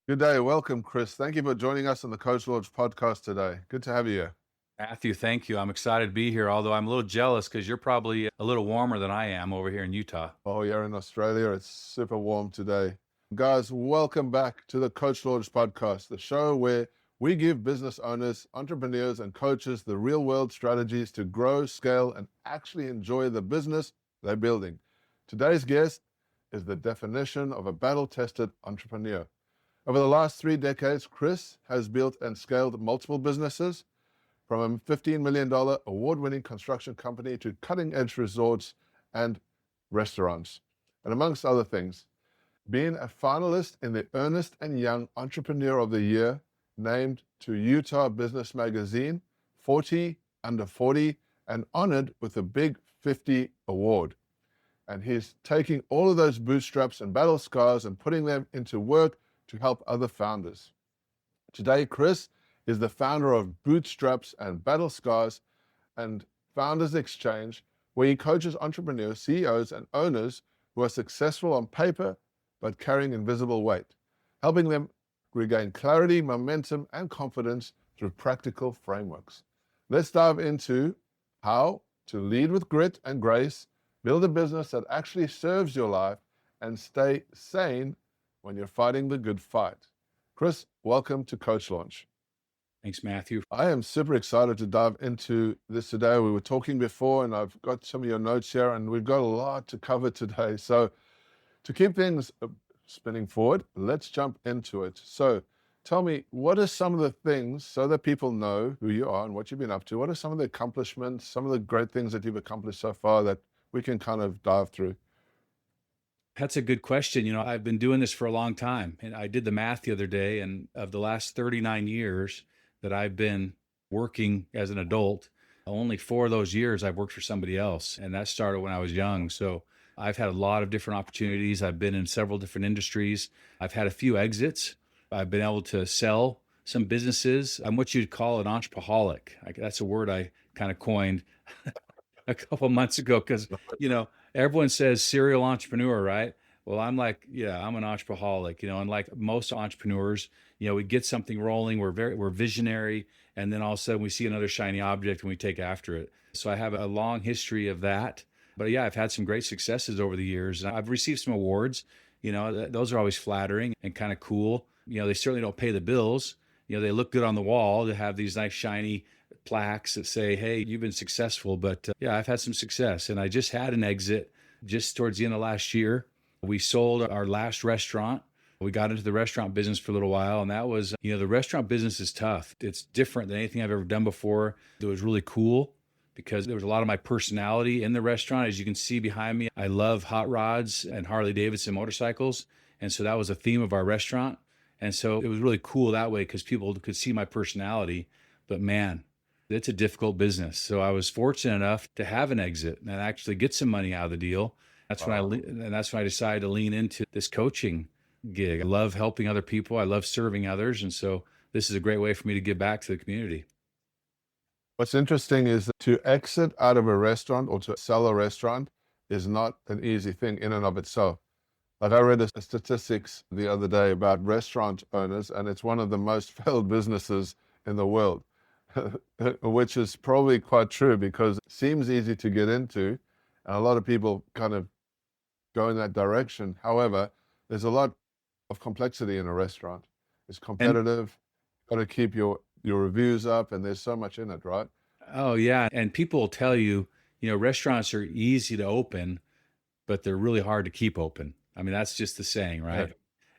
Good day. Welcome, Chris. Thank you for joining us on the Coach Launch podcast today. Good to have you here. Matthew, thank you. I'm excited to be here, although I'm a little jealous because you're probably a little warmer than I am over here in Utah. Oh, you're in Australia. It's super warm today. Guys, welcome back to the Coach Launch podcast, the show where we give business owners, entrepreneurs, and coaches the real world strategies to grow, scale, and actually enjoy the business they're building. Today's guest is the definition of a battle tested entrepreneur. Over the last 3 decades, Chris has built and scaled multiple businesses, from a $15 million award-winning construction company to cutting-edge resorts and restaurants. And amongst other things, being a finalist in the Ernest and Young Entrepreneur of the Year, named to Utah Business Magazine 40 Under 40, and honored with the Big 50 Award. And he's taking all of those bootstraps and battle scars and putting them into work to help other founders. Today, Chris is the founder of Bootstraps and Battle Scars and Founders Exchange, where he coaches entrepreneurs, CEOs, and owners who are successful on paper but carrying invisible weight, helping them regain clarity, momentum, and confidence through practical frameworks. Let's dive into how to lead with grit and grace, build a business that actually serves your life, and stay sane when you're fighting the good fight. Chris, welcome to Coach Launch. Thanks, Matthew. I am super excited to dive into this today. We were talking before, and I've got some of your notes here, and we've got a lot to cover today. So to keep things spinning forward, let's jump into it. So tell me, what are some of the things, so that people know who you are and what you've been up to? What are some of the accomplishments, some of the great things that you've accomplished so far that we can kind of dive through? That's a good question. I've been doing this for a long time, and I did the math the other day, and of the last 39 years that I've been working as an adult, only 4 of those years I've worked for somebody else, and that started when I was young. So I've had a lot of different opportunities. I've been in several different industries. I've had a few exits. I've been able to sell some businesses. I'm what you'd call an entrepreneur. That's a word I kind of coined a couple months ago because, everyone says serial entrepreneur, right? Well, I'm like, yeah, I'm an entrepreneur, and like most entrepreneurs, we get something rolling. We're visionary. And then all of a sudden we see another shiny object and we take after it. So I have a long history of that. But yeah, I've had some great successes over the years. And I've received some awards. Those are always flattering and kind of cool. They certainly don't pay the bills. They look good on the wall to have these nice shiny plaques that say, hey, you've been successful. But yeah, I've had some success. And I just had an exit just towards the end of last year. We sold our last restaurant. We got into the restaurant business for a little while. And that was, the restaurant business is tough. It's different than anything I've ever done before. It was really cool because there was a lot of my personality in the restaurant. As you can see behind me, I love hot rods and Harley Davidson motorcycles. And so that was a theme of our restaurant. And so it was really cool that way because people could see my personality. But man, it's a difficult business. So I was fortunate enough to have an exit and actually get some money out of the deal. That's when I decided to lean into this coaching gig. I love helping other people. I love serving others. And so this is a great way for me to give back to the community. What's interesting is that to exit out of a restaurant or to sell a restaurant is not an easy thing in and of itself. Like I read a statistics the other day about restaurant owners, and it's one of the most failed businesses in the world, which is probably quite true because it seems easy to get into, and a lot of people kind of go in that direction. However, there's a lot of complexity in a restaurant. It's And competitive. Got to keep your reviews up, and there's so much in it, right? oh, yeah. And people will tell you, restaurants are easy to open, but they're really hard to keep open. I mean, that's just the saying, Yeah, right?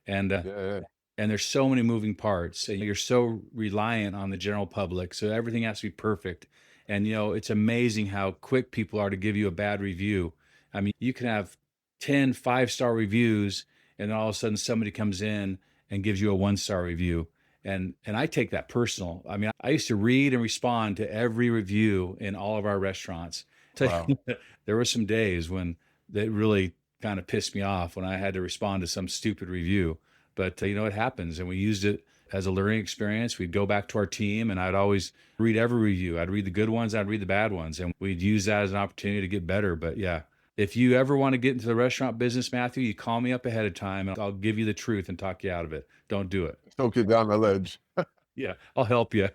And yeah, yeah. and there's so many moving parts and you're so reliant on the general public, so everything has to be perfect. And it's amazing how quick people are to give you a bad review. I mean, you can have 10 5-star reviews and then all of a sudden somebody comes in and gives you a 1-star review, and I take that personal. I mean, I used to read and respond to every review in all of our restaurants. Wow. There were some days when that really kind of pissed me off when I had to respond to some stupid review. But it happens, and we used it as a learning experience. We'd go back to our team, and I'd always read every review. I'd read the good ones, I'd read the bad ones, and we'd use that as an opportunity to get better. But yeah, If you ever want to get into the restaurant business, Matthew, you call me up ahead of time and I'll give you the truth and talk you out of it. Don't do it. Talk you down the ledge. Yeah, I'll help you.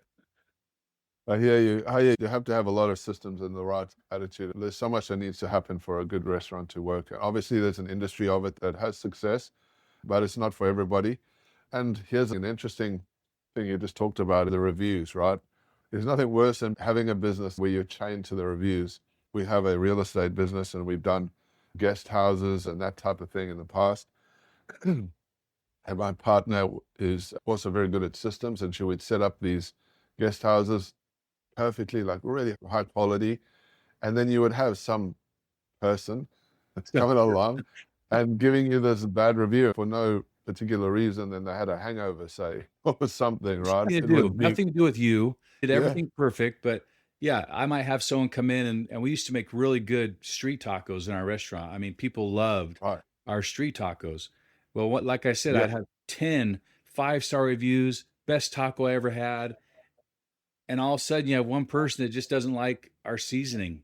I hear you. I hear you. You have to have a lot of systems and the right attitude. There's so much that needs to happen for a good restaurant to work. Obviously, there's an industry of it that has success, but it's not for everybody. And here's an interesting thing you just talked about, the reviews, right? There's nothing worse than having a business where you're chained to the reviews. We have a real estate business and we've done guest houses and that type of thing in the past. And my partner is also very good at systems, and she would set up these guest houses perfectly, like really high quality. And then you would have some person that's coming along and giving you this bad review for no particular reason. Then they had a hangover, say, or something, right? Nothing to It do, would be, nothing to do with you. Did yeah, everything perfect, but yeah, I might have someone come in and we used to make really good street tacos in our restaurant. I mean, people loved right. our street tacos. Well, what, like I said, Yeah, I'd have 10 5-star reviews, best taco I ever had. And all of a sudden you have one person that just doesn't like our seasoning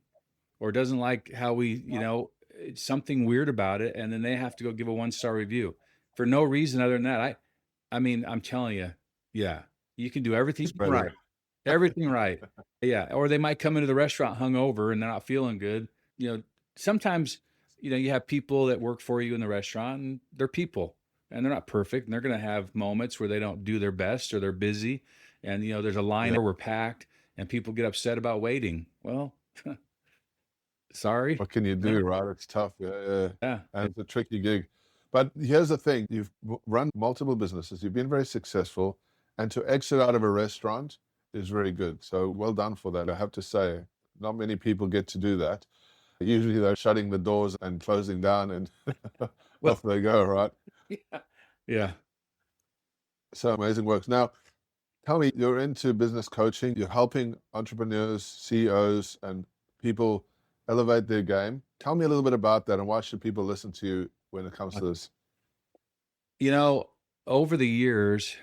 or doesn't like how we, it's something weird about it. And then they have to go give a 1-star review for no reason other than that. I mean, I'm telling you, yeah, you can do everything spread it. right. Everything right. Yeah. Or they might come into the restaurant hungover and they're not feeling good. Sometimes, you have people that work for you in the restaurant and they're people and they're not perfect and they're going to have moments where they don't do their best or they're busy. And, there's a line Yeah. where we're packed and people get upset about waiting. Well, sorry. What can you do, right? It's tough. Yeah, yeah. Yeah. And it's a tricky gig. But here's the thing. You've run multiple businesses. You've been very successful. And to exit out of a restaurant is very good. So well done for that. I have to say, not many people get to do that. Usually they're shutting the doors and closing down and Well, off they go, right? yeah. Yeah. So amazing works. Now, tell me, you're into business coaching. You're helping entrepreneurs, CEOs, and people elevate their game. Tell me a little bit about that and why should people listen to you when it comes to this? You know, over the years,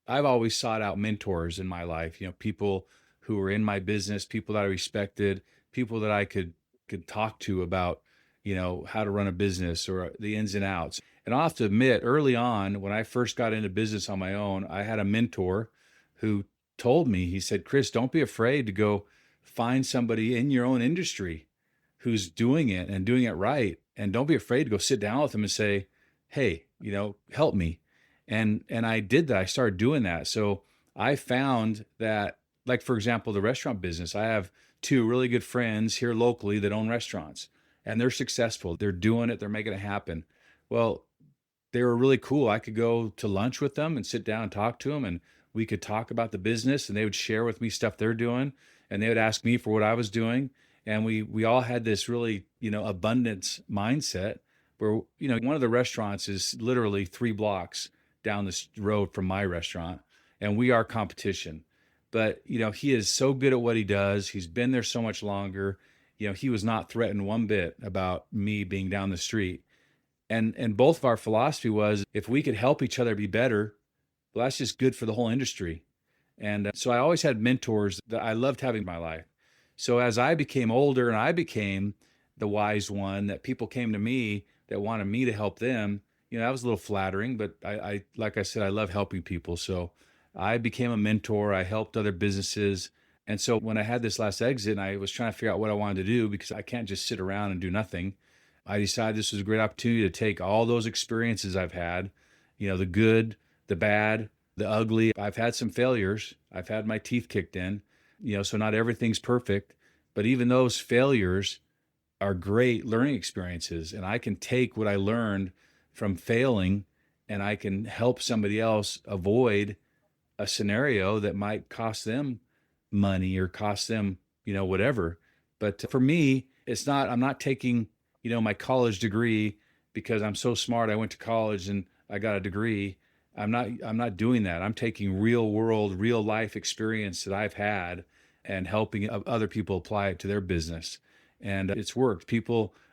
I've always sought out mentors in my life, people who were in my business, people that I respected, people that I could talk to about, how to run a business or the ins and outs. And I'll have to admit, early on, when I first got into business on my own, I had a mentor who told me, he said, Chris, don't be afraid to go find somebody in your own industry who's doing it and doing it right. And don't be afraid to go sit down with them and say, hey, help me. And I did that. I started doing that. So I found that, like, for example, the restaurant business, I have two really good friends here locally that own restaurants and they're successful. They're doing it. They're making it happen. Well, they were really cool. I could go to lunch with them and sit down and talk to them and we could talk about the business and they would share with me stuff they're doing and they would ask me for what I was doing. And we all had this really, abundance mindset where, one of the restaurants is literally 3 blocks down this road from my restaurant and we are competition. But, he is so good at what he does. He's been there so much longer. He was not threatened one bit about me being down the street. And both of our philosophy was if we could help each other be better, well, that's just good for the whole industry. And so I always had mentors that I loved having in my life. So as I became older and I became the wise one that people came to me that wanted me to help them, that was a little flattering, but I like I said, I love helping people. So I became a mentor. I helped other businesses. And so when I had this last exit and I was trying to figure out what I wanted to do, because I can't just sit around and do nothing, I decided this was a great opportunity to take all those experiences I've had, the good, the bad, the ugly. I've had some failures. I've had my teeth kicked in, so not everything's perfect, but even those failures are great learning experiences. And I can take what I learned from failing and I can help somebody else avoid a scenario that might cost them money or cost them, whatever. But for me, I'm not taking, my college degree because I'm so smart. I went to college and I got a degree. I'm not doing that. I'm taking real world, real life experience that I've had and helping other people apply it to their business. And it's worked.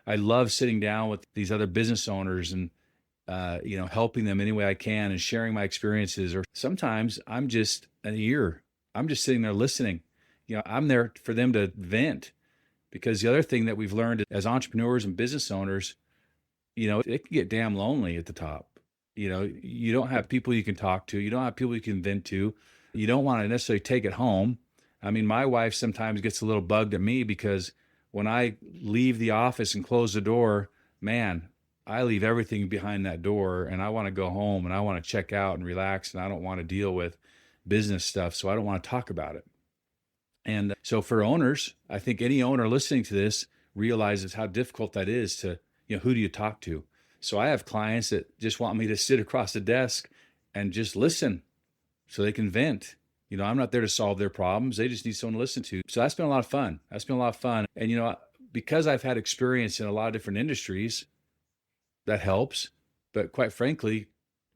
I love sitting down with these other business owners and helping them any way I can and sharing my experiences. Or sometimes I'm just an ear. I'm just sitting there listening. I'm there for them to vent. Because the other thing that we've learned as entrepreneurs and business owners, it can get damn lonely at the top. You don't have people you can talk to. You don't have people you can vent to. You don't want to necessarily take it home. I mean, my wife sometimes gets a little bugged at me because when I leave the office and close the door, man, I leave everything behind that door and I want to go home and I want to check out and relax and I don't want to deal with business stuff. So I don't want to talk about it. And so for owners, I think any owner listening to this realizes how difficult that is to, who do you talk to? So I have clients that just want me to sit across the desk and just listen so they can vent. I'm not there to solve their problems. They just need someone to listen to. So that's been a lot of fun. And, because I've had experience in a lot of different industries, that helps. But quite frankly,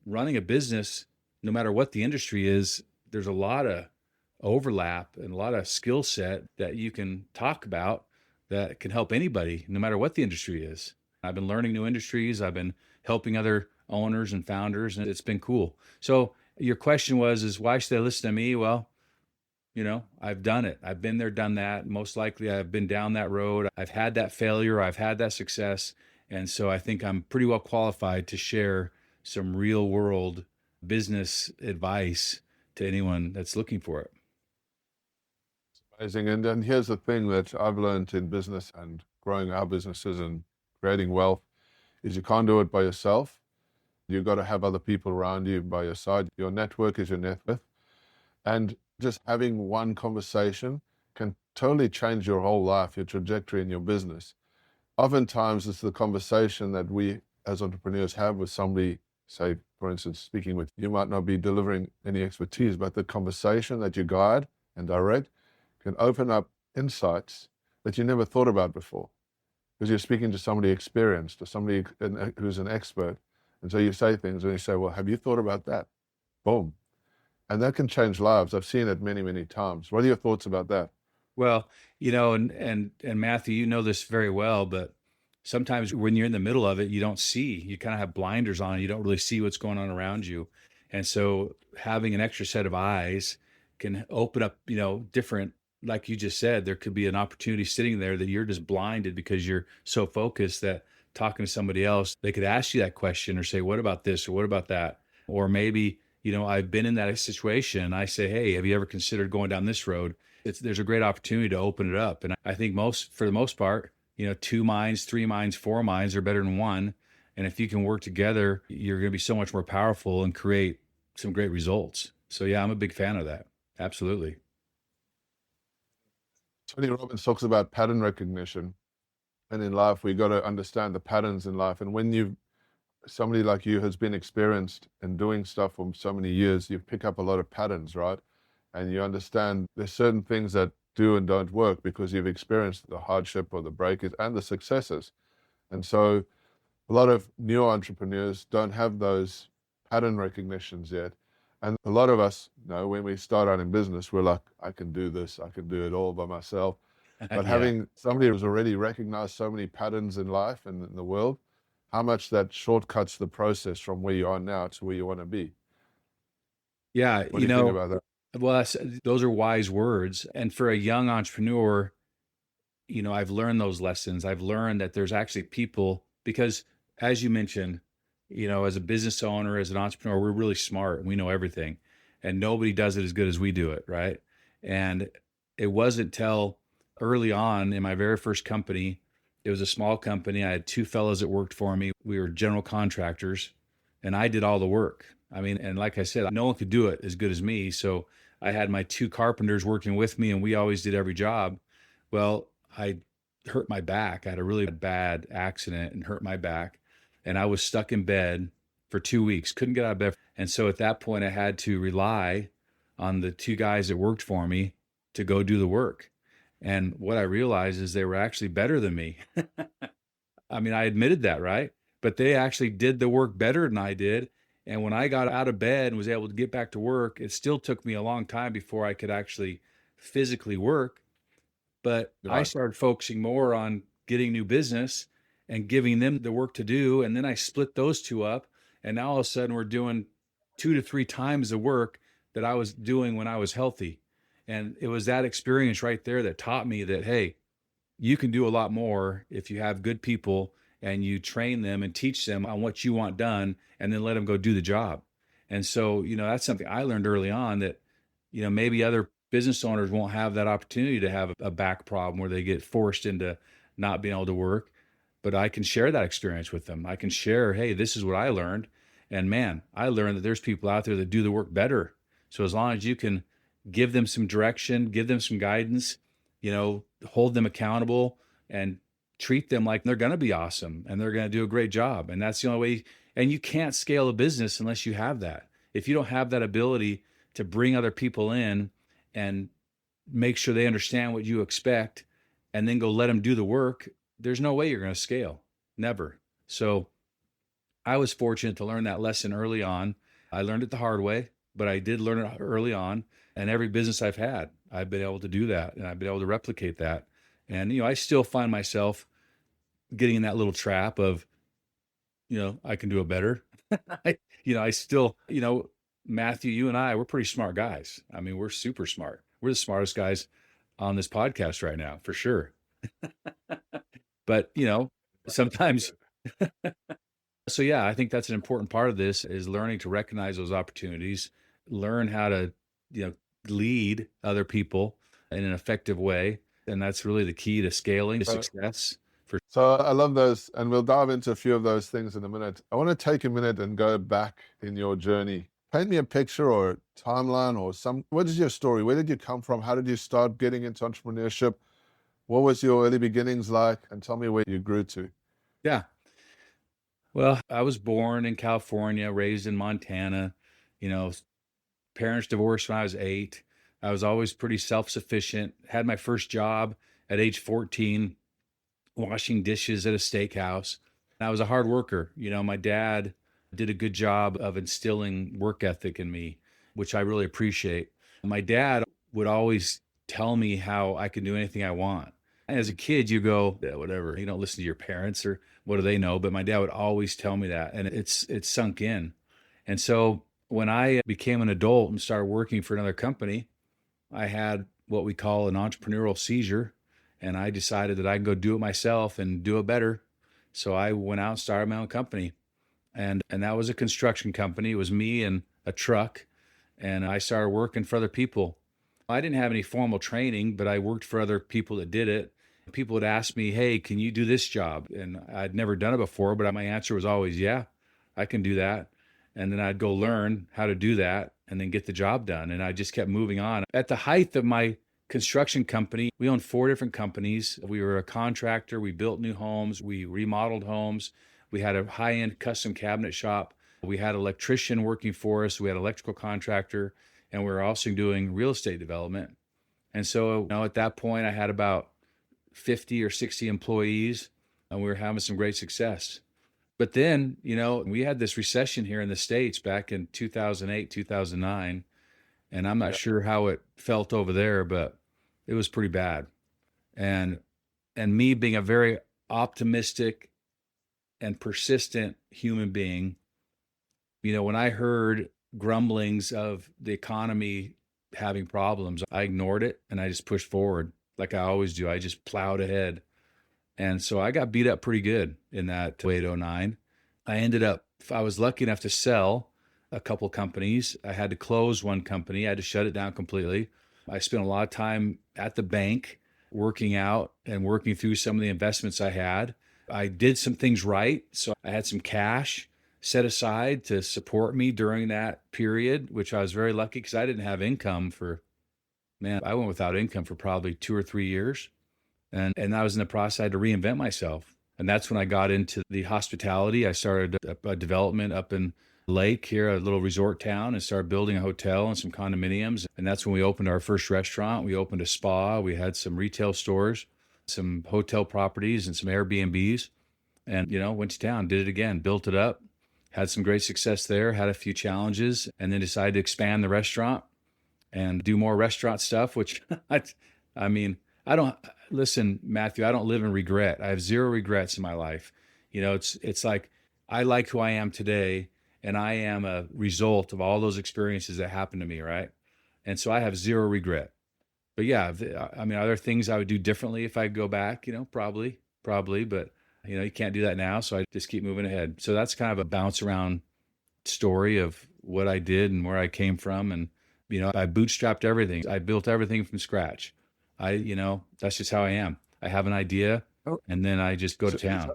running a business, no matter what the industry is, there's a lot of overlap and a lot of skill set that you can talk about that can help anybody, no matter what the industry is. I've been learning new industries. I've been helping other owners and founders, and it's been cool. So your question is why should they listen to me? Well, I've done it. I've been there, done that. Most likely I've been down that road. I've had that failure. I've had that success. And so I think I'm pretty well qualified to share some real world business advice to anyone that's looking for it. Amazing. And here's the thing that I've learned in business and growing our businesses and creating wealth is you can't do it by yourself. You've got to have other people around you by your side. Your network is your net worth. And just having one conversation can totally change your whole life, your trajectory in your business. Oftentimes, it's the conversation that we as entrepreneurs have with somebody, say, for instance, speaking with you might not be delivering any expertise, but the conversation that you guide and direct can open up insights that you never thought about before because you're speaking to somebody experienced or somebody who's an expert. And so you say things and you say, well, have you thought about that? Boom. And that can change lives. I've seen it many, many times. What are your thoughts about that? Well, and Matthew, you know this very well, but sometimes when you're in the middle of it, you don't see. You kind of have blinders on. You don't really see what's going on around you. And so having an extra set of eyes can open up, different, like you just said, there could be an opportunity sitting there that you're just blinded because you're so focused that talking to somebody else, they could ask you that question or say, what about this or what about that? Or maybe, I've been in that situation. I say, hey, have you ever considered going down this road? There's a great opportunity to open it up. And I think for the most part, 2 minds, 3 minds, 4 minds are better than one. And if you can work together, you're going to be so much more powerful and create some great results. So yeah, I'm a big fan of that. Absolutely. Tony Robbins talks about pattern recognition. And in life, we got to understand the patterns in life. And when somebody like you has been experienced in doing stuff for so many years, you pick up a lot of patterns, right? And you understand there's certain things that do and don't work because you've experienced the hardship or the breakage and the successes. And so a lot of new entrepreneurs don't have those pattern recognitions yet. And a lot of us, when we start out in business, we're like, I can do this, I can do it all by myself. But Yeah. having somebody who's already recognized so many patterns in life and in the world, how much that shortcuts the process from where you are now to where you want to be. Yeah. What do you think about that? Well, those are wise words. And for a young entrepreneur, I've learned those lessons. I've learned that there's actually people, because as you mentioned, as a business owner, as an entrepreneur, we're really smart. We know everything and nobody does it as good as we do it. Right. And it wasn't till early on in my very first company, it was a small company. I had 2 fellows that worked for me. We were general contractors and I did all the work. I mean, and like I said, no one could do it as good as me. So I had my 2 carpenters working with me and we always did every job. Well, I hurt my back. I had a really bad accident and hurt my back. And I was stuck in bed for 2 weeks, couldn't get out of bed. And so at that point, I had to rely on the 2 guys that worked for me to go do the work. And what I realized is they were actually better than me. I mean, I admitted that, right? But they actually did the work better than I did. And when I got out of bed and was able to get back to work, it still took me a long time before I could actually physically work. But I Right. started focusing more on getting new business and giving them the work to do. And then I split those 2 up. And now all of a sudden we're doing 2 to 3 times the work that I was doing when I was healthy. And it was that experience right there that taught me that, hey, you can do a lot more if you have good people and you train them and teach them on what you want done and then let them go do the job. And so, that's something I learned early on that, maybe other business owners won't have that opportunity to have a back problem where they get forced into not being able to work. But I can share that experience with them. I can share, hey, this is what I learned. And man, I learned that there's people out there that do the work better. So as long as you can give them some direction, give them some guidance, hold them accountable and treat them like they're going to be awesome and they're going to do a great job. And that's the only way. And you can't scale a business unless you have that. If you don't have that ability to bring other people in and make sure they understand what you expect and then go let them do the work, there's no way you're going to scale. Never. So I was fortunate to learn that lesson early on. I learned it the hard way, but I did learn it early on. And every business I've had, I've been able to do that and I've been able to replicate that. And, I still find myself getting in that little trap of, I can do it better. I still, Matthew, you and I, we're pretty smart guys. I mean, we're super smart. We're the smartest guys on this podcast right now, for sure. But, sometimes, so yeah, I think that's an important part of this is learning to recognize those opportunities, learn how to, lead other people in an effective way. And that's really the key to scaling to success. So I love those, and we'll dive into a few of those things in a minute. I want to take a minute and go back in your journey. Paint me a picture or a timeline or what is your story? Where did you come from? How did you start getting into entrepreneurship? What was your early beginnings like? And tell me where you grew to. Yeah. Well, I was born in California, raised in Montana, you know, parents divorced when I was 8. I was always pretty self-sufficient. Had my first job at age 14, washing dishes at a steakhouse. I was a hard worker. My dad did a good job of instilling work ethic in me, which I really appreciate. My dad would always tell me how I can do anything I want. As a kid, you go, yeah, whatever. You don't listen to your parents or what do they know? But my dad would always tell me that, and it's sunk in. And so when I became an adult and started working for another company, I had what we call an entrepreneurial seizure, and I decided that I could go do it myself and do it better. So I went out and started my own company, and that was a construction company. It was me and a truck, and I started working for other people. I didn't have any formal training, but I worked for other people that did it. People would ask me, hey, can you do this job? And I'd never done it before, but my answer was always, yeah, I can do that. And then I'd go learn how to do that and then get the job done. And I just kept moving on. At the height of my construction company, we owned 4 different companies. We were a contractor. We built new homes. We remodeled homes. We had a high-end custom cabinet shop. We had an electrician working for us. We had an electrical contractor, and we were also doing real estate development. And so, at that point, I had about 50 or 60 employees, and we were having some great success. But then, we had this recession here in the States back in 2008, 2009, and I'm not sure how it felt over there, but it was pretty bad. And me being a very optimistic and persistent human being, when I heard grumblings of the economy having problems, I ignored it and I just pushed forward like I always do. I just plowed ahead. And so I got beat up pretty good in that 0809. I was lucky enough to sell a couple companies. I had to close one company. I had to shut it down completely. I spent a lot of time at the bank working out and working through some of the investments I had. I did some things right. So I had some cash set aside to support me during that period, which I was very lucky because I didn't have income I went without income for probably 2 or 3 years. And I was in the process, I had to reinvent myself. And that's when I got into the hospitality. I started a development up in Lake here, a little resort town, and started building a hotel and some condominiums. And that's when we opened our first restaurant. We opened a spa. We had some retail stores, some hotel properties, and some Airbnbs. And, went to town, did it again, built it up, had some great success there, had a few challenges, and then decided to expand the restaurant and do more restaurant stuff, which I don't listen, Matthew, I don't live in regret. I have 0 regrets in my life. It's like, I like who I am today, and I am a result of all those experiences that happened to me. Right. And so I have 0 regret. but yeah, I mean, are there things I would do differently if I go back? Probably, but you can't do that now. So I just keep moving ahead. So that's kind of a bounce around story of what I did and where I came from. And, I bootstrapped everything. I built everything from scratch. That's just how I am. I have an idea Oh, and then I just go to so, town.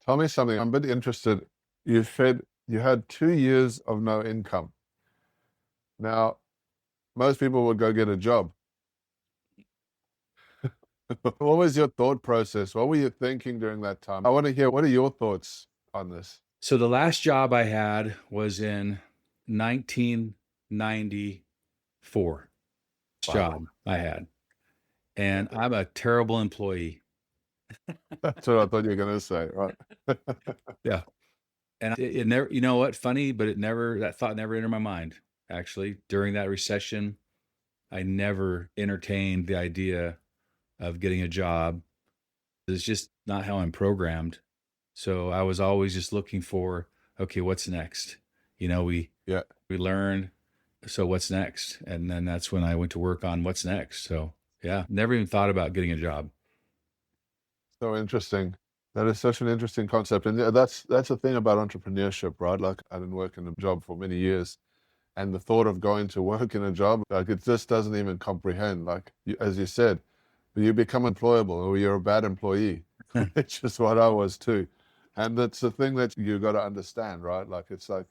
tell me something. I'm a bit interested. You said you had 2 years of no income. Now, most people would go get a job. What was your thought process? What were you thinking during that time? I want to hear, what are your thoughts on this? So the last job I had was in 1994. Wow. Job I had. And I'm a terrible employee. That's what I thought you were going to say, right? Yeah. And it never, you know what, funny, but that thought never entered my mind. Actually, during that recession, I never entertained the idea of getting a job. It's just not how I'm programmed. So I was always just looking for, okay, what's next? Yeah. We learn. So what's next? And then that's when I went to work on what's next. So yeah, never even thought about getting a job. So interesting. That is such an interesting concept. And yeah, that's the thing about entrepreneurship, right? Like I didn't work in a job for many years. And the thought of going to work in a job, like it just doesn't even comprehend. Like as you said, you become employable or you're a bad employee, which is what I was too. And that's the thing that you got to understand, right? Like it's like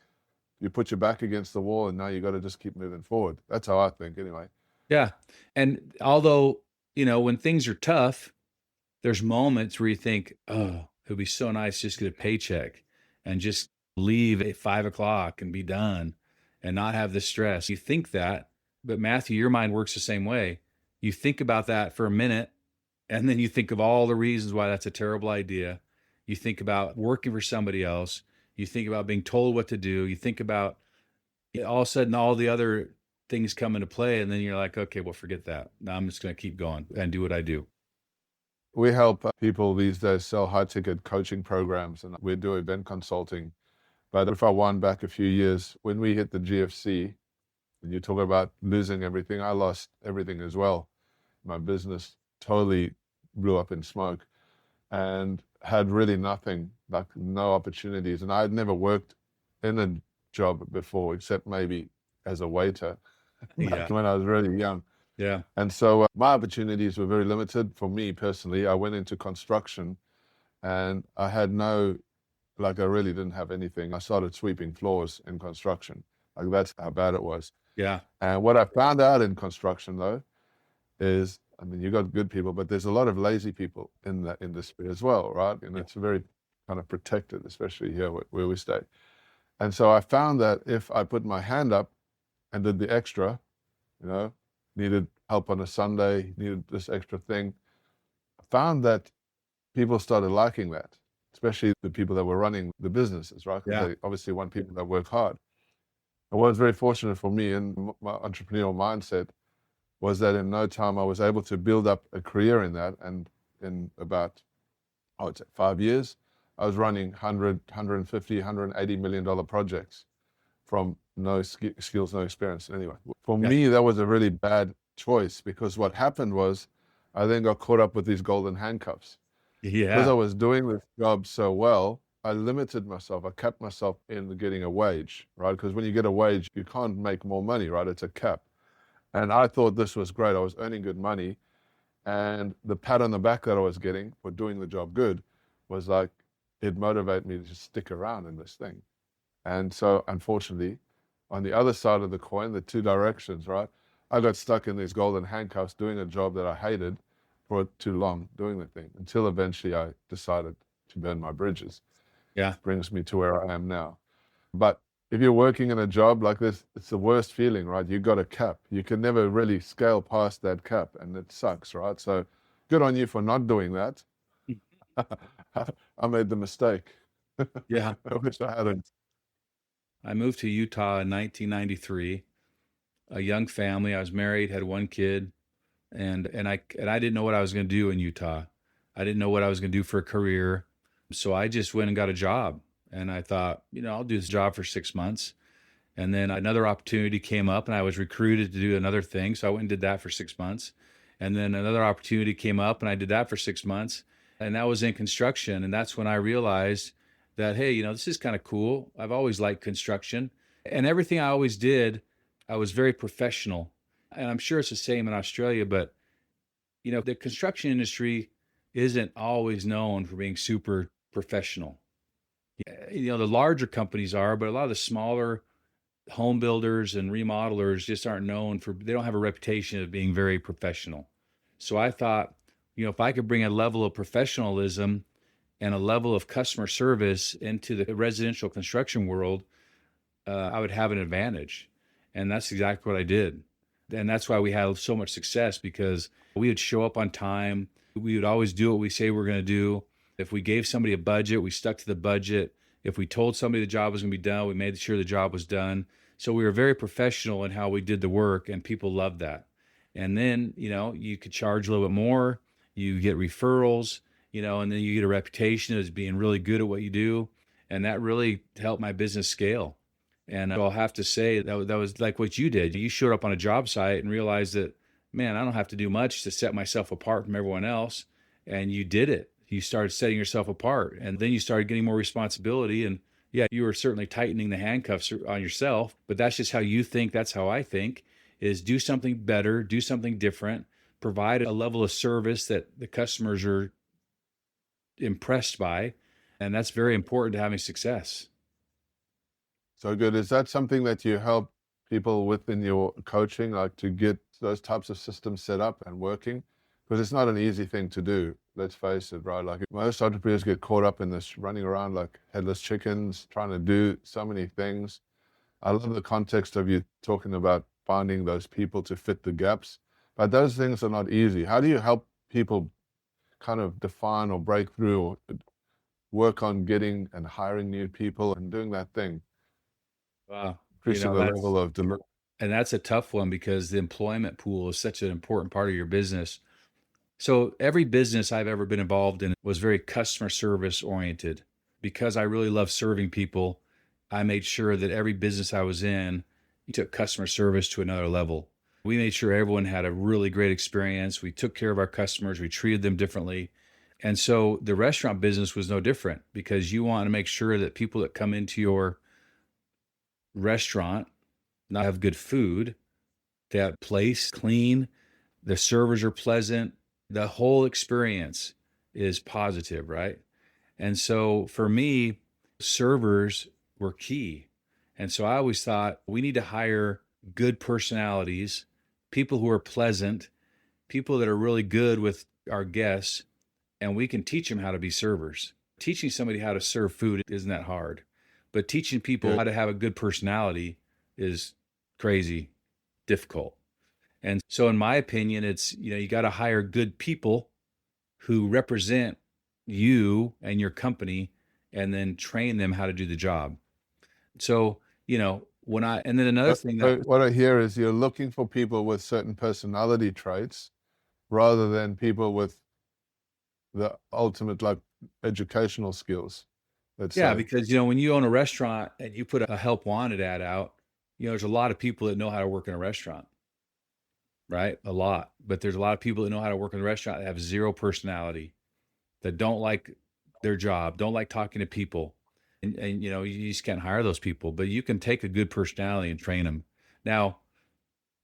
you put your back against the wall and now you got to just keep moving forward. That's how I think anyway. Yeah. And although, when things are tough, there's moments where you think, oh, it would be so nice just to get a paycheck and just leave at 5 o'clock and be done and not have the stress. You think that, but Matthew, your mind works the same way. You think about that for a minute, and then you think of all the reasons why that's a terrible idea. You think about working for somebody else. You think about being told what to do. You think about all of a sudden all the other things come into play, and then you're like, okay, well, forget that. Now I'm just going to keep going and do what I do. We help people these days sell high ticket coaching programs and we do event consulting. But if I wind back a few years, when we hit the GFC, and you talk about losing everything, I lost everything as well. My business totally blew up in smoke and had really nothing, like no opportunities. And I had never worked in a job before, except maybe as a waiter back Yeah. when I was really young. Yeah. And so my opportunities were very limited for me personally. I went into construction and I had I really didn't have anything. I started sweeping floors in construction. Like that's how bad it was. Yeah. And what I found out in construction though is, I mean, you got good people, but there's a lot of lazy people in that industry as well, right? And Yeah. it's very kind of protected, especially here where we stay. And so I found that if I put my hand up and did the extra, you know, needed help on a Sunday, needed this extra thing, I found that people started liking that, especially the people that were running the businesses, right? Because Yeah. they obviously want people that work hard. And what was very fortunate for me in my entrepreneurial mindset was that in no time I was able to build up a career in that. And in about, I would say 5 years, I was running 100, 150, $180 million projects from no skills, no experience. Anyway, for Yeah. me, that was a really bad choice because what happened was I then got caught up with these golden handcuffs. Because I Yeah. was doing this job so well, I limited myself. I kept myself in getting a wage, right? Because when you get a wage, you can't make more money, right? It's a cap. And I thought this was great. I was earning good money. And the pat on the back that I was getting for doing the job good was like, it motivated me to just stick around in this thing. And so, unfortunately, on the other side of the coin, the two directions, right? I got stuck in these golden handcuffs doing a job that I hated for too long, doing the thing, until eventually I decided to burn my bridges. Yeah. Brings me to where I am now. But if you're working in a job like this, it's the worst feeling, right? You got a cap. You can never really scale past that cap, and it sucks, right? So good on you for not doing that. I made the mistake. Yeah. I wish I hadn't. I moved to Utah in 1993, a young family. I was married, had one kid, and I didn't know what I was going to do in Utah. I didn't know what I was going to do for a career. So I just went and got a job. And I thought, I'll do this job for 6 months And then another opportunity came up and I was recruited to do another thing. So I went and did that for 6 months. And then another opportunity came up and I did that for 6 months. And that was in construction. And that's when I realized that, hey, this is kind of cool. I've always liked construction, and everything I always did, I was very professional. And I'm sure it's the same in Australia, but the construction industry isn't always known for being super professional. The larger companies are, but a lot of the smaller home builders and remodelers just aren't known for, they don't have a reputation of being very professional. So I thought, if I could bring a level of professionalism and a level of customer service into the residential construction world, I would have an advantage. And that's exactly what I did. And that's why we had so much success, because we would show up on time. We would always do what we say we're going to do. If we gave somebody a budget, we stuck to the budget. If we told somebody the job was going to be done, we made sure the job was done. So we were very professional in how we did the work, and people loved that. And then, you could charge a little bit more, you get referrals, and then you get a reputation as being really good at what you do. And that really helped my business scale. And I'll have to say that was like what you did. You showed up on a job site and realized that, man, I don't have to do much to set myself apart from everyone else. And you did it. You started setting yourself apart, and then you started getting more responsibility. And yeah, you were certainly tightening the handcuffs on yourself, but that's just how you think. That's how I think, is do something better, do something different, provide a level of service that the customers are impressed by. And that's very important to having success. So good. Is that something that you help people with in your coaching, like to get those types of systems set up and working? Because it's not an easy thing to do. Let's face it, right? Like most entrepreneurs get caught up in this running around like headless chickens, trying to do so many things. I love the context of you talking about finding those people to fit the gaps, but those things are not easy. How do you help people kind of define or break through or work on getting and hiring new people and doing that thing? Wow. Increasing the level of delivery. And that's a tough one, because the employment pool is such an important part of your business. So every business I've ever been involved in was very customer service oriented. Because I really love serving people, I made sure that every business I was in took customer service to another level. We made sure everyone had a really great experience. We took care of our customers. We treated them differently. And so the restaurant business was no different, because you want to make sure that people that come into your restaurant not have good food, that place clean, the servers are pleasant, the whole experience is positive, right? And so for me, servers were key. And so I always thought we need to hire good personalities, people who are pleasant, people that are really good with our guests, and we can teach them how to be servers. Teaching somebody how to serve food isn't that hard, but teaching people how to have a good personality is crazy difficult. And so in my opinion, it's, you got to hire good people who represent you and your company, and then train them how to do the job. So, and then another thing that, What I hear is you're looking for people with certain personality traits rather than people with the ultimate like educational skills. Let's yeah, say. because, when you own a restaurant and you put a help wanted ad out, there's a lot of people that know how to work in a restaurant, right? A lot. But there's a lot of people that know how to work in a restaurant that have zero personality, that don't like their job, don't like talking to people. And you just can't hire those people, but you can take a good personality and train them. Now,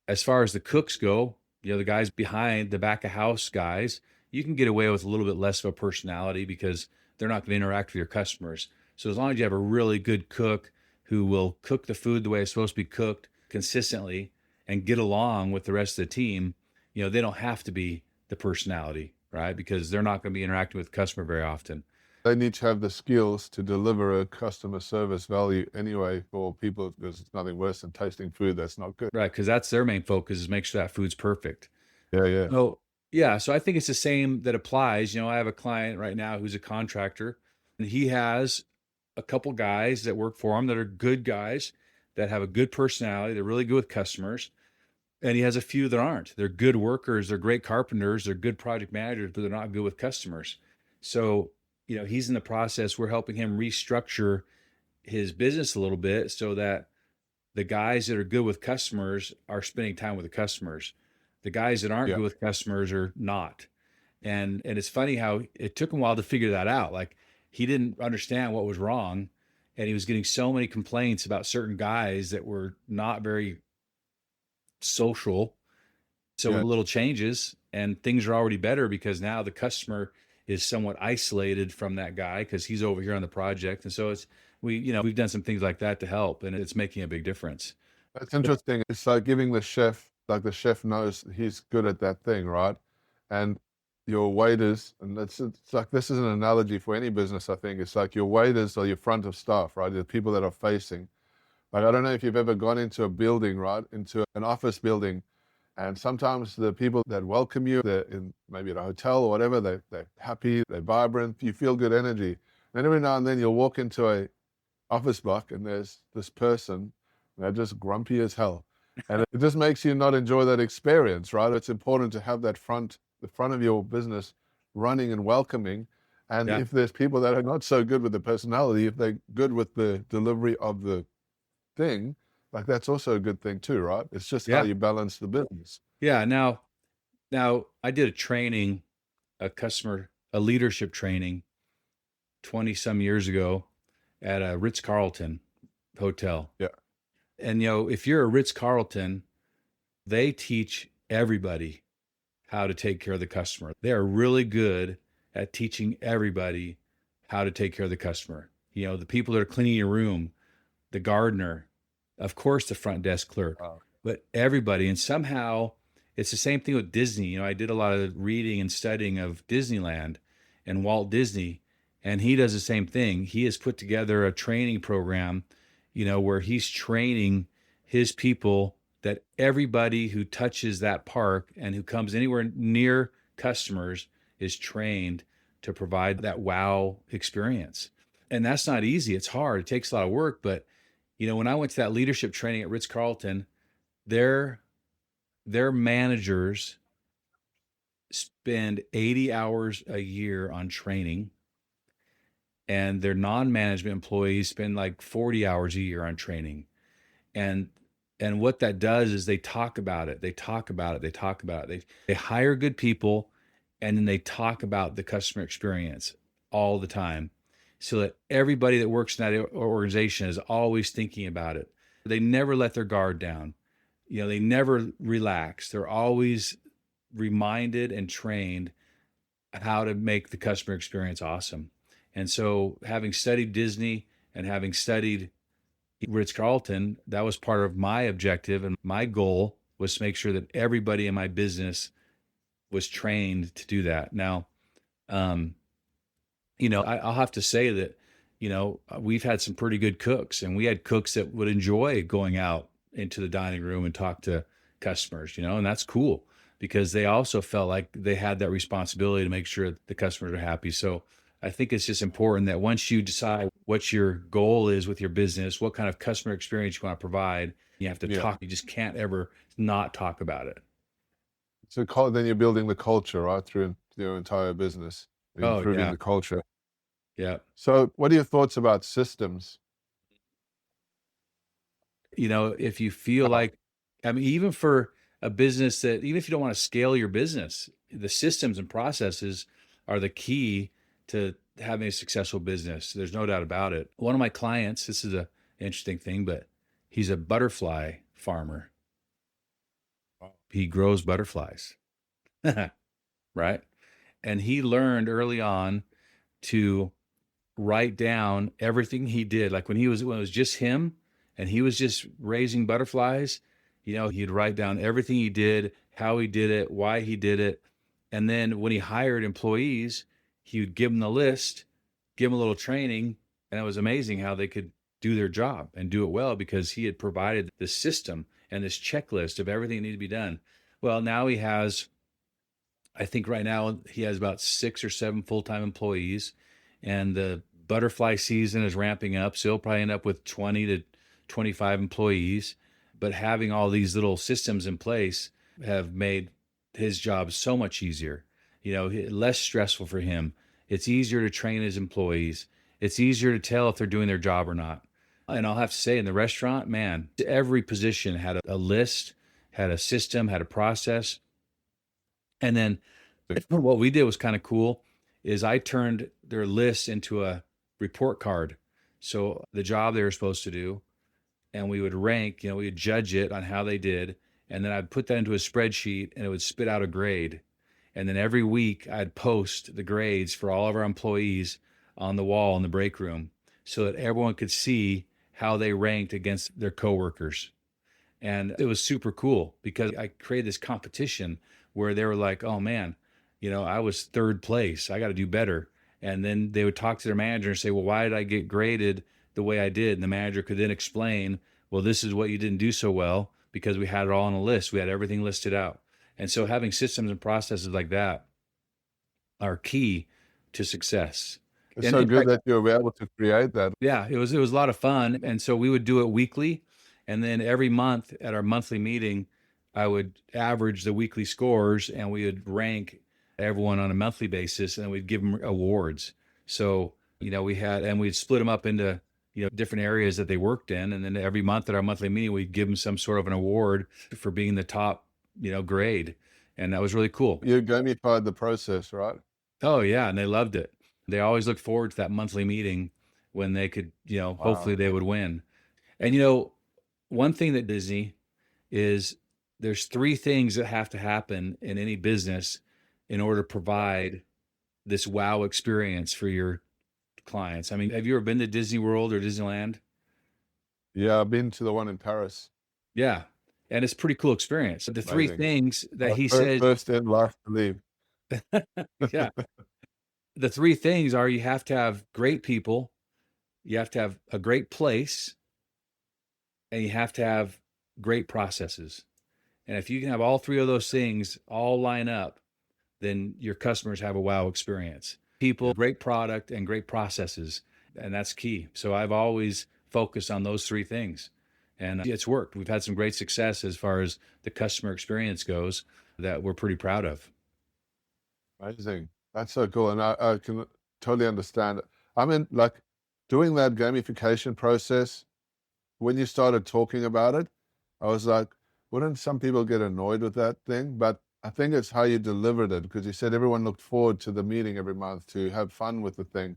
as far as the cooks go, the guys behind the back of house guys, you can get away with a little bit less of a personality because they're not going to interact with your customers. So as long as you have a really good cook who will cook the food the way it's supposed to be cooked consistently and get along with the rest of the team, they don't have to be the personality, right? Because they're not going to be interacting with the customer very often. They need to have the skills to deliver a customer service value anyway for people, because it's nothing worse than tasting food that's not good. Right, because that's their main focus, is make sure that food's perfect. Yeah. So yeah, so I think it's the same that applies. I have a client right now who's a contractor, and he has a couple guys that work for him that are good guys, that have a good personality. They're really good with customers. And he has a few that aren't. They're good workers. They're great carpenters. They're good project managers, but they're not good with customers. So, he's in the process. We're helping him restructure his business a little bit so that the guys that are good with customers are spending time with the customers. The guys that aren't Yeah. good with customers are not. And it's funny how it took him a while to figure that out. Like he didn't understand what was wrong, and he was getting so many complaints about certain guys that were not very social. So Yeah. little changes and things are already better because now the customer is somewhat isolated from that guy because he's over here on the project. And so we've done some things like that to help, and it's making a big difference. That's interesting. It's like giving the chef, like the chef knows he's good at that thing, right? And your waiters, and it's like this is an analogy for any business, I think. It's like your waiters are your front of staff, right? The people that are facing. Like, I don't know if you've ever gone into a building, right? Into an office building, and sometimes the people that welcome you, they're in maybe at a hotel or whatever, they're happy, they're vibrant, you feel good energy. And every now and then you'll walk into a office block and there's this person, they're just grumpy as hell. And it just makes you not enjoy that experience, right? It's important to have the front of your business running and welcoming. And Yeah. if there's people that are not so good with the personality, if they're good with the delivery of the thing, like that's also a good thing too, right? It's just how Yeah. you balance the business. Yeah. Now I did a leadership training 20 some years ago at a Ritz-Carlton hotel. Yeah. And, if you're a Ritz-Carlton, they teach everybody how to take care of the customer. They are really good at teaching everybody how to take care of the customer. The people that are cleaning your room, the gardener, of course, the front desk clerk, Wow. but everybody. And somehow it's the same thing with Disney. I did a lot of reading and studying of Disneyland and Walt Disney, and he does the same thing. He has put together a training program, where he's training his people that everybody who touches that park and who comes anywhere near customers is trained to provide that wow experience. And that's not easy. It's hard. It takes a lot of work. But, when I went to that leadership training at Ritz-Carlton, their managers spend 80 hours a year on training, and their non-management employees spend like 40 hours a year on training. And what that does is they talk about it. They talk about it. They talk about it. They hire good people, and then they talk about the customer experience all the time, so that everybody that works in that organization is always thinking about it. They never let their guard down. They never relax. They're always reminded and trained how to make the customer experience awesome. And so, having studied Disney and having studied Ritz-Carlton, that was part of my objective, and my goal was to make sure that everybody in my business was trained to do that. Now, I'll have to say that, we've had some pretty good cooks, and we had cooks that would enjoy going out into the dining room and talk to customers, and that's cool because they also felt like they had that responsibility to make sure the customers are happy. So I think it's just important that once you decide what your goal is with your business, what kind of customer experience you want to provide, you have to Yeah. talk. You just can't ever not talk about it. So then you're building the culture, right, through your entire business, Oh, improving yeah. the culture. Yeah. So what are your thoughts about systems? If you feel like, even for a business that, even if you don't want to scale your business, the systems and processes are the key to having a successful business. There's no doubt about it. One of my clients, this is an interesting thing, but he's a butterfly farmer. He grows butterflies, right? And he learned early on to write down everything he did. Like when it was just him and he was just raising butterflies, he'd write down everything he did, how he did it, why he did it. And then when he hired employees, he would give them the list, give them a little training. And it was amazing how they could do their job and do it well because he had provided this system and this checklist of everything that needed to be done. Well, now I think right now he has about 6 or 7 full-time employees, and the butterfly season is ramping up. So he'll probably end up with 20 to 25 employees. But having all these little systems in place have made his job so much easier, less stressful for him. It's easier to train his employees. It's easier to tell if they're doing their job or not. And I'll have to say, in the restaurant, man, every position had a list, had a system, had a process. And then what we did was kind of cool is I turned their list into a report card. So the job they were supposed to do, and we would rank, we would judge it on how they did. And then I'd put that into a spreadsheet and it would spit out a grade. And then every week I'd post the grades for all of our employees on the wall in the break room so that everyone could see how they ranked against their coworkers. And it was super cool because I created this competition where they were like, oh man, I was third place. I got to do better. And then they would talk to their manager and say, well, why did I get graded the way I did? And the manager could then explain, well, this is what you didn't do so well because we had it all on a list. We had everything listed out. And so having systems and processes like that are key to success. It's And so in good fact, that you were able to create that. yeah, it was a lot of fun. And so we would do it weekly. And then every month at our monthly meeting, I would average the weekly scores and we would rank everyone on a monthly basis and we'd give them awards. So, we'd split them up into, different areas that they worked in. And then every month at our monthly meeting, we'd give them some sort of an award for being the top, grade. And that was really cool. You gamified the process, right? Oh yeah. And they loved it. They always looked forward to that monthly meeting when they could, hopefully Wow. they would win. And, one thing that Disney is there's three things that have to happen in any business in order to provide this wow experience for your clients. I mean, have you ever been to Disney World or Disneyland? Yeah, I've been to the one in Paris. Yeah. And it's a pretty cool experience. The three Amazing. things that he says, First in, last to leave. yeah, the three things are you have to have great people, you have to have a great place, and you have to have great processes. And if you can have all three of those things all line up, then your customers have a wow experience. People, great product, and great processes. And that's key. So I've always focused on those three things. And it's worked. We've had some great success as far as the customer experience goes that we're pretty proud of. Amazing. That's so cool. And I can totally understand it. I mean, like doing that gamification process, when you started talking about it, I was like, wouldn't some people get annoyed with that thing? But I think it's how you delivered it because you said everyone looked forward to the meeting every month to have fun with the thing.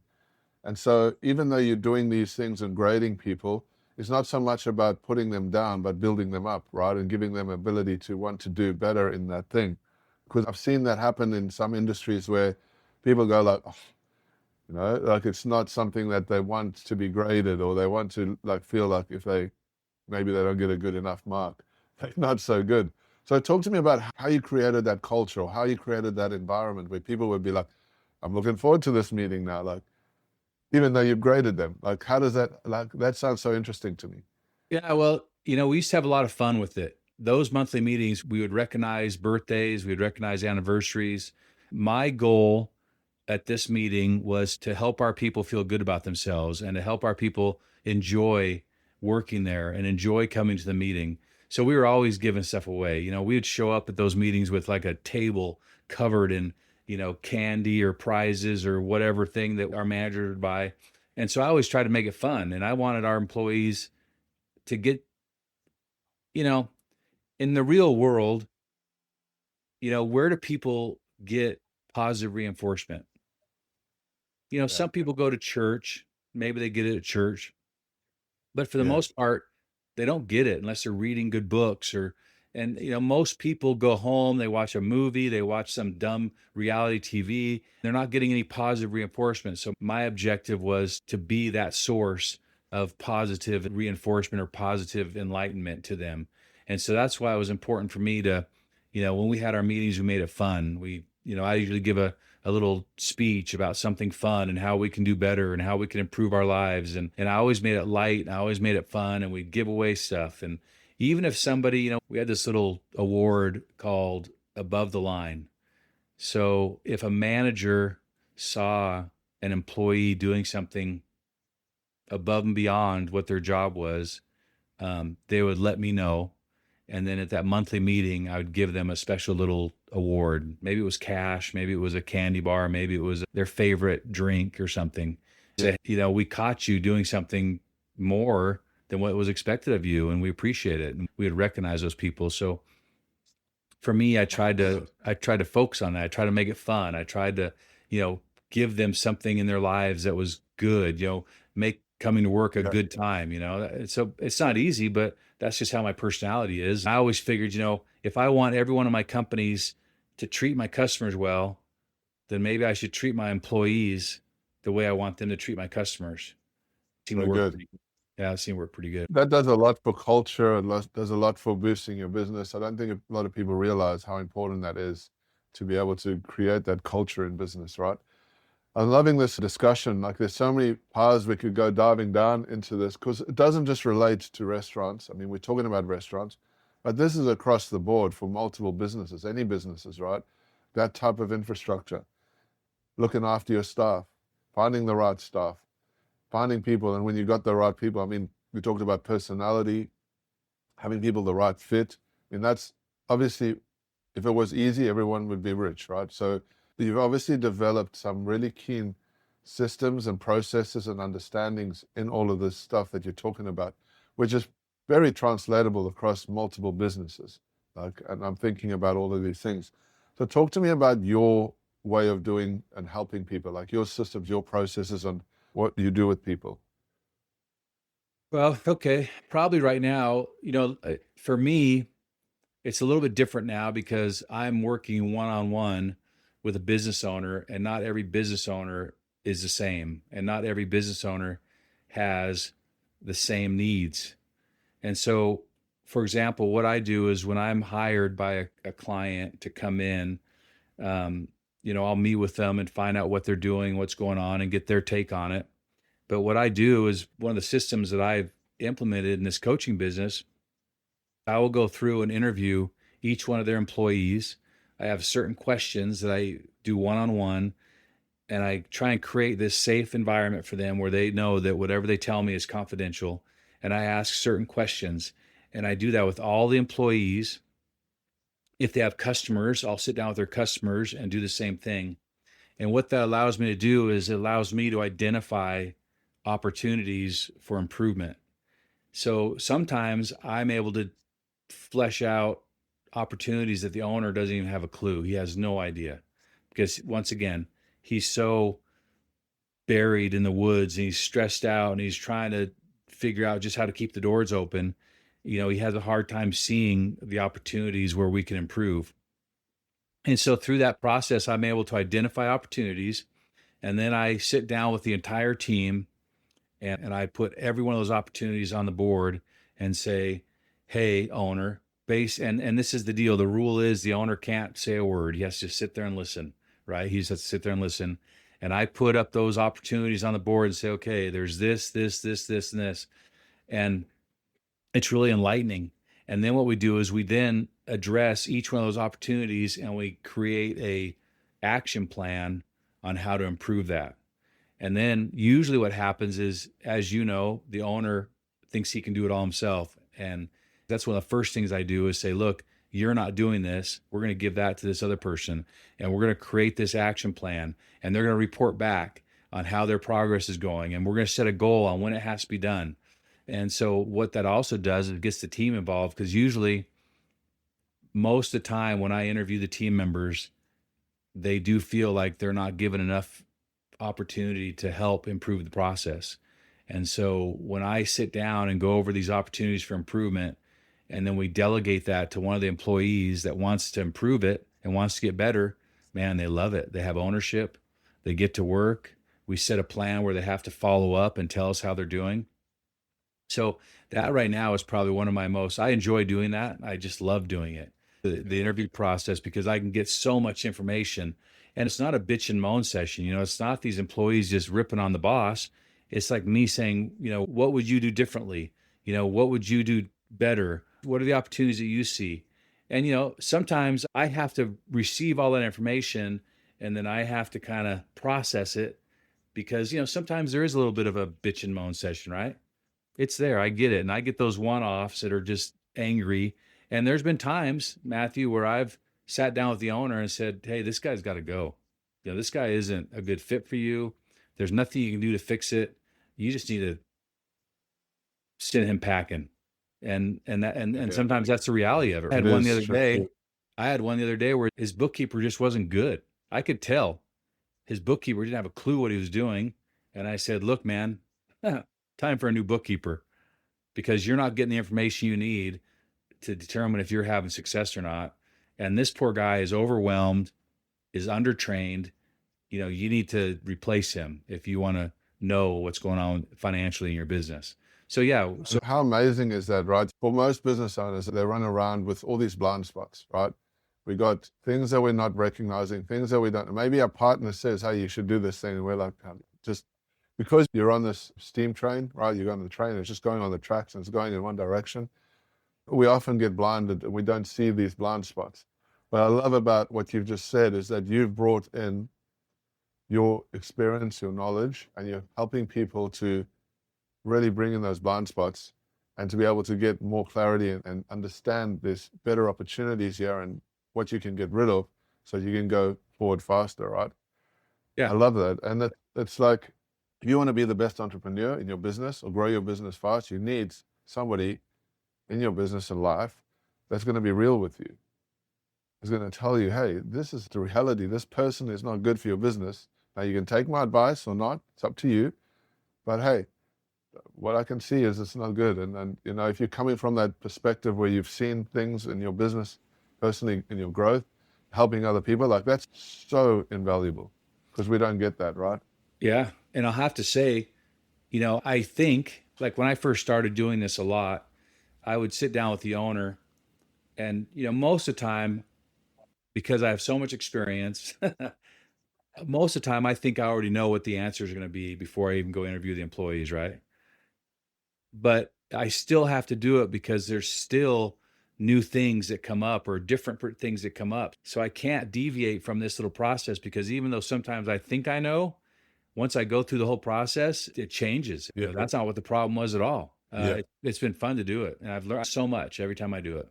And so even though you're doing these things and grading people, it's not so much about putting them down, but building them up, right? And giving them ability to want to do better in that thing. Because I've seen that happen in some industries where people go like, oh, like it's not something that they want to be graded or they want to like feel like if maybe they don't get a good enough mark, they're not so good. So talk to me about how you created that culture or how you created that environment where people would be like, I'm looking forward to this meeting now. Like, even though you've graded them, like, how does that, like, that sounds so interesting to me. Yeah, well, we used to have a lot of fun with it. Those monthly meetings, we would recognize birthdays, we would recognize anniversaries. My goal at this meeting was to help our people feel good about themselves and to help our people enjoy working there and enjoy coming to the meeting. So we were always giving stuff away. We would show up at those meetings with like a table covered in, candy or prizes or whatever thing that our manager would buy. And so I always tried to make it fun. And I wanted our employees to get, you know, in the real world, where do people get positive reinforcement? Yeah. Some people go to church, maybe they get it at church, but for the Yeah. most part, they don't get it unless they're reading good books and most people go home, they watch a movie, they watch some dumb reality TV. They're not getting any positive reinforcement. So my objective was to be that source of positive reinforcement or positive enlightenment to them. And so that's why it was important for me to, when we had our meetings, we made it fun. I usually give a little speech about something fun and how we can do better and how we can improve our lives. And I always made it light and I always made it fun and we'd give away stuff. And even if somebody, we had this little award called Above the Line. So if a manager saw an employee doing something above and beyond what their job was, they would let me know. And then at that monthly meeting, I would give them a special little award. Maybe it was cash, maybe it was a candy bar, maybe it was their favorite drink or something. Say, we caught you doing something more than what was expected of you. And we appreciate it. And we would recognize those people. So for me, I tried to focus on that. I tried to make it fun. I tried to, you know, give them something in their lives that was good, make coming to work a Yeah, good time, So it's not easy, but that's just how my personality is. I always figured, if I want every one of my companies to treat my customers well, then maybe I should treat my employees the way I want them to treat my customers. Seemed to very work good. pretty Yeah, it seemed to work pretty good. That does a lot for culture and does a lot for boosting your business. I don't think a lot of people realize how important that is to be able to create that culture in business, right? I'm loving this discussion. Like, there's so many paths we could go diving down into this because it doesn't just relate to restaurants. I mean, we're talking about restaurants, but this is across the board for multiple businesses, any businesses, right? That type of infrastructure, looking after your staff, finding the right staff, finding people. And when you got the right people, I mean, we talked about personality, having people the right fit. I mean, that's obviously, if it was easy, everyone would be rich, right? So you've obviously developed some really keen systems and processes and understandings in all of this stuff that you're talking about, which is very translatable across multiple businesses. Like, and I'm thinking about all of these things. So talk to me about your way of doing and helping people, like your systems, your processes, and what you do with people. Well, okay. Probably right now, for me, it's a little bit different now because I'm working one on one with a business owner, and not every business owner is the same, and not every business owner has the same needs. And so, for example, what I do is when I'm hired by a client to come in, I'll meet with them and find out what they're doing, what's going on, and get their take on it. But what I do is one of the systems that I've implemented in this coaching business. I will go through and interview each one of their employees. I have certain questions that I do one on one, and I try and create this safe environment for them where they know that whatever they tell me is confidential. And I ask certain questions, and I do that with all the employees. If they have customers, I'll sit down with their customers and do the same thing. And what that allows me to do is it allows me to identify opportunities for improvement. So sometimes I'm able to flesh out opportunities that the owner doesn't even have a clue. He has no idea because, once again, he's so buried in the woods and he's stressed out and he's trying to figure out just how to keep the doors open. He has a hard time seeing the opportunities where we can improve. And so through that process, I'm able to identify opportunities, and then I sit down with the entire team, and I put every one of those opportunities on the board and say, hey, owner, and this is the deal. The rule is the owner can't say a word. He has to sit there and listen, right? He just has to sit there and listen. And I put up those opportunities on the board and say, okay, there's this, this, and this. And it's really enlightening. And then what we do is we then address each one of those opportunities, and we create a action plan on how to improve that. And then usually what happens is, as you know, the owner thinks he can do it all himself. And that's one of the first things I do is say, look, you're not doing this. We're going to give that to this other person, and we're going to create this action plan, and they're going to report back on how their progress is going. And we're going to set a goal on when it has to be done. And so what that also does is it gets the team involved, because usually most of the time when I interview the team members, they do feel like they're not given enough opportunity to help improve the process. And so when I sit down and go over these opportunities for improvement, and then we delegate that to one of the employees that wants to improve it and wants to get better, man, they love it. They have ownership. They get to work. We set a plan where they have to follow up and tell us how they're doing. So that right now is probably one of my I enjoy doing that. I just love doing it. The interview process, because I can get so much information, and it's not a bitch and moan session. It's not these employees just ripping on the boss. It's like me saying, what would you do differently? What would you do better? What are the opportunities that you see? And, sometimes I have to receive all that information, and then I have to kind of process it, because, sometimes there is a little bit of a bitch and moan session, right? It's there. I get it. And I get those one-offs that are just angry. And there's been times, Matthew, where I've sat down with the owner and said, hey, this guy's got to go. This guy isn't a good fit for you. There's nothing you can do to fix it. You just need to send him packing. And Yeah, sometimes that's the reality of it. it is true. I had one the other day where his bookkeeper just wasn't good. I could tell his bookkeeper didn't have a clue what he was doing. And I said, look, man, time for a new bookkeeper because you're not getting the information you need to determine if you're having success or not. And this poor guy is overwhelmed, is undertrained. You need to replace him if you want to know what's going on financially in your business. So yeah, so And how amazing is that, right? For most business owners, they run around with all these blind spots, right? We got things that we're not recognizing, things that we don't. Maybe our partner says, hey, you should do this thing. And we're like, just because you're on this steam train, right? You're on the train, it's just going on the tracks and it's going in one direction. We often get blinded and we don't see these blind spots. What I love about what you've just said is that you've brought in your experience, your knowledge, and you're helping people to really bring in those blind spots and to be able to get more clarity and understand there's better opportunities here and what you can get rid of so you can go forward faster, right? I yeah, love that. And it's like, if you want to be the best entrepreneur in your business or grow your business fast, you need somebody in your business and life that's going to be real with you. Is going to tell you, hey, this is the reality. This person is not good for your business. Now you can take my advice or not. It's up to you. But hey, what I can see is it's not good. And if you're coming from that perspective where you've seen things in your business, personally in your growth, helping other people, like that's so invaluable because we don't get that, right? yeah. And I'll have to say, I think like when I first started doing this a lot, I would sit down with the owner and, most of the time, because I have so much experience, most of the time I think I already know what the answers are going to be before I even go interview the employees, right? But I still have to do it because there's still new things that come up or different things that come up. So I can't deviate from this little process because even though sometimes I think I know, once I go through the whole process, it changes. Yeah. That's not what the problem was at all. Yeah. It's been fun to do it. And I've learned so much every time I do it.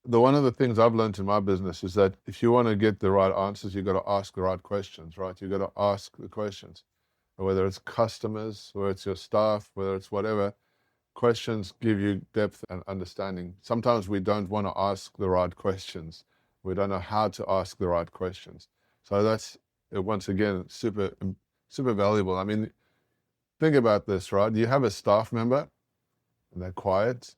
One of the things I've learned in my business is that if you want to get the right answers, you've got to ask the right questions, right? You've got to ask the questions, whether it's customers, whether it's your staff, whether it's whatever. Questions give you depth and understanding. Sometimes we don't want to ask the right questions. We don't know how to ask the right questions. So that's, once again, super valuable. I mean, think about this, right? You have a staff member and they're quiet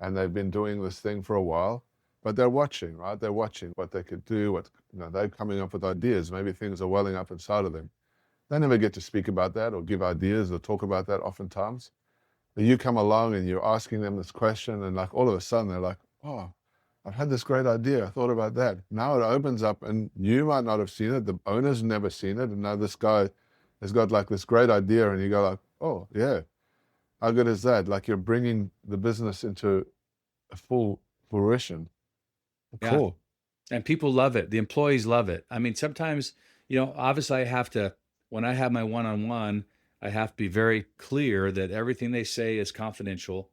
and they've been doing this thing for a while, but they're watching, right? They're watching what they could do, they're coming up with ideas. Maybe things are welling up inside of them. They never get to speak about that or give ideas or talk about that oftentimes. But you come along and you're asking them this question and like all of a sudden they're like, oh, I've had this great idea. I thought about that. Now it opens up and you might not have seen it. The owner's never seen it. And now this guy has got like this great idea and you go like, oh yeah, how good is that? Like you're bringing the business into a full fruition. Yeah. Cool. And people love it. The employees love it. I mean, sometimes, obviously I have to, when I have my one-on-one, I have to be very clear that everything they say is confidential.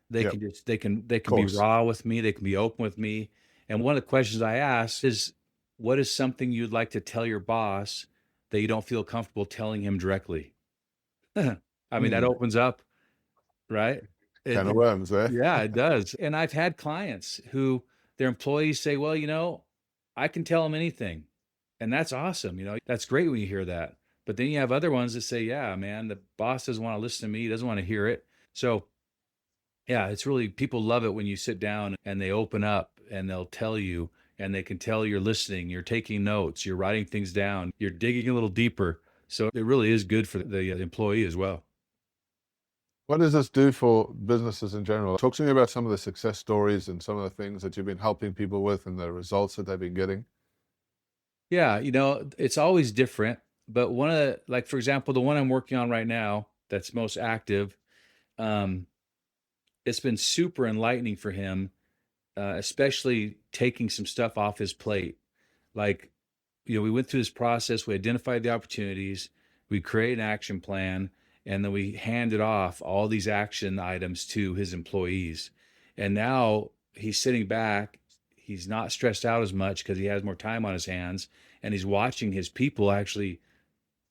They Yep. can just, they can be Course. raw with me. They can be open with me. And one of the questions I ask is, what is something you'd like to tell your boss that you don't feel comfortable telling him directly? I mean, that Hmm. opens up, right? Can of It, worms, eh? yeah, it does. And I've had clients who their employees say, well, I can tell them anything. And that's awesome. That's great when you hear that. But then you have other ones that say, yeah, man, the boss doesn't want to listen to me. He doesn't want to hear it. So, yeah, it's really, people love it when you sit down and they open up and they'll tell you, and they can tell you're listening, you're taking notes, you're writing things down, you're digging a little deeper. So it really is good for the employee as well. What does this do for businesses in general? Talk to me about some of the success stories and some of the things that you've been helping people with and the results that they've been getting. Yeah, it's always different. But one of the, like, for example, the one I'm working on right now that's most active, um, it's been super enlightening for him, especially taking some stuff off his plate. Like, we went through this process, we identified the opportunities, we create an action plan, and then we handed off all these action items to his employees. And now he's sitting back, he's not stressed out as much because he has more time on his hands, and he's watching his people actually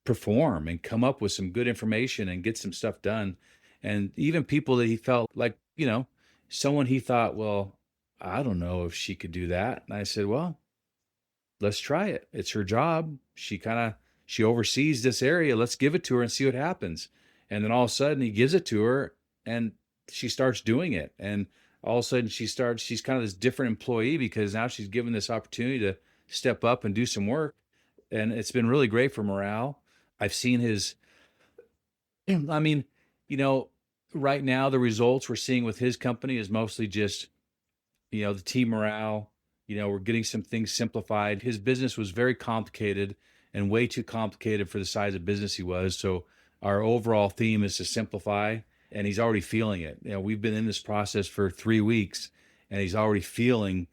perform and come up with some good information and get some stuff done. And even people that he felt like, someone he thought, well, I don't know if she could do that. And I said, well, let's try it. It's her job. She oversees this area. Let's give it to her and see what happens. And then all of a sudden he gives it to her and she starts doing it. And all of a sudden she's kind of this different employee because now she's given this opportunity to step up and do some work. And it's been really great for morale. I've seen I mean, you know, right now the results we're seeing with his company is mostly just, the team morale. We're getting some things simplified. His business was very complicated and way too complicated for the size of business he was. So our overall theme is to simplify, and he's already feeling it. We've been in this process for 3 weeks, and he's already feeling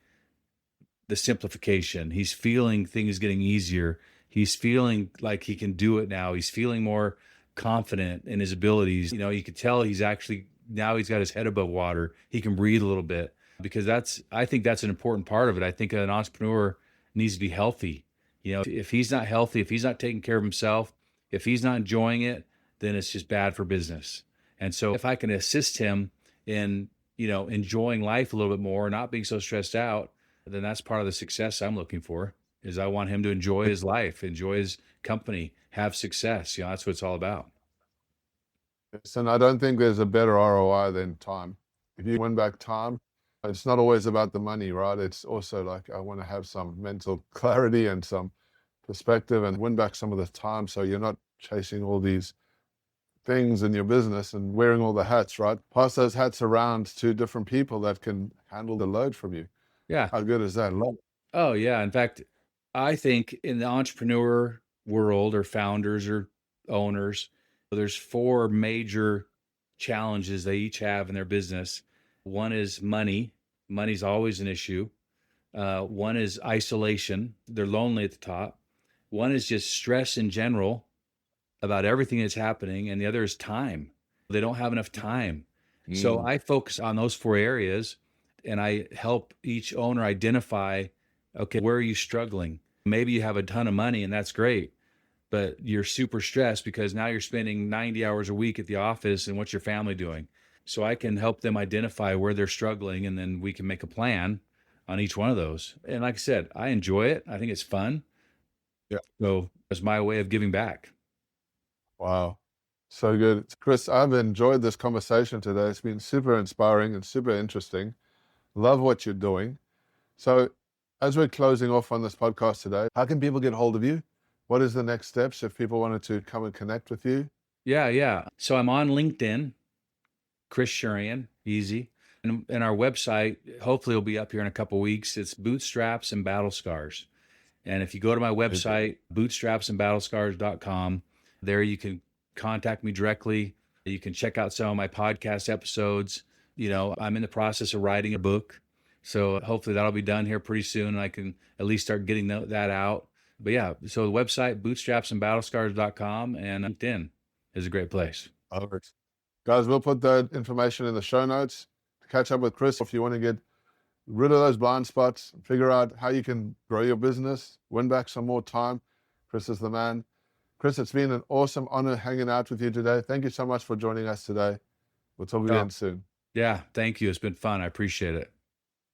the simplification. He's feeling things getting easier. He's feeling like he can do it now. He's feeling more confident in his abilities. You could tell he's actually now he's got his head above water. He can breathe a little bit because I think that's an important part of it. I think an entrepreneur needs to be healthy. If he's not healthy, if he's not taking care of himself, if he's not enjoying it, then it's just bad for business. And so if I can assist him in, enjoying life a little bit more, not being so stressed out, then that's part of the success I'm looking for. Is I want him to enjoy his life, enjoy his company, have success. That's what it's all about. Yes, and I don't think there's a better ROI than time. If you win back time, it's not always about the money, right? It's also like I want to have some mental clarity and some perspective and win back some of the time so you're not chasing all these things in your business and wearing all the hats, right? Pass those hats around to different people that can handle the load from you. Yeah. How good is that? Oh, yeah. In fact, I think in the entrepreneur world or founders or owners, there's four major challenges they each have in their business. One is money. Money's always an issue. One is isolation. They're lonely at the top. One is just stress in general about everything that's happening. And the other is time. They don't have enough time. So I focus on those four areas and I help each owner identify, okay, where are you struggling? Maybe you have a ton of money and that's great, but you're super stressed because now you're spending 90 hours a week at the office and what's your family doing? So I can help them identify where they're struggling and then we can make a plan on each one of those. And like I said, I enjoy it. I think it's fun. Yeah. So it's my way of giving back. Wow. So good. Chris, I've enjoyed this conversation today. It's been super inspiring and super interesting. Love what you're doing. So as we're closing off on this podcast today, how can people get hold of you? What is the next steps if people wanted to come and connect with you? Yeah. So I'm on LinkedIn, Chris Shurian, easy. And our website, hopefully will be up here in a couple of weeks. It's Bootstraps and Battle Scars. And if you go to my website, bootstrapsandbattlescars.com, there you can contact me directly. You can check out some of my podcast episodes. I'm in the process of writing a book. So hopefully that'll be done here pretty soon. And I can at least start getting that out. But yeah, so the website, bootstrapsandbattlescars.com, and LinkedIn is a great place. All right. Guys, we'll put that information in the show notes. To catch up with Chris, if you want to get rid of those blind spots, figure out how you can grow your business, win back some more time, Chris is the man. Chris, it's been an awesome honor hanging out with you today. Thank you so much for joining us today. We'll talk again soon. Yeah, thank you. It's been fun. I appreciate it.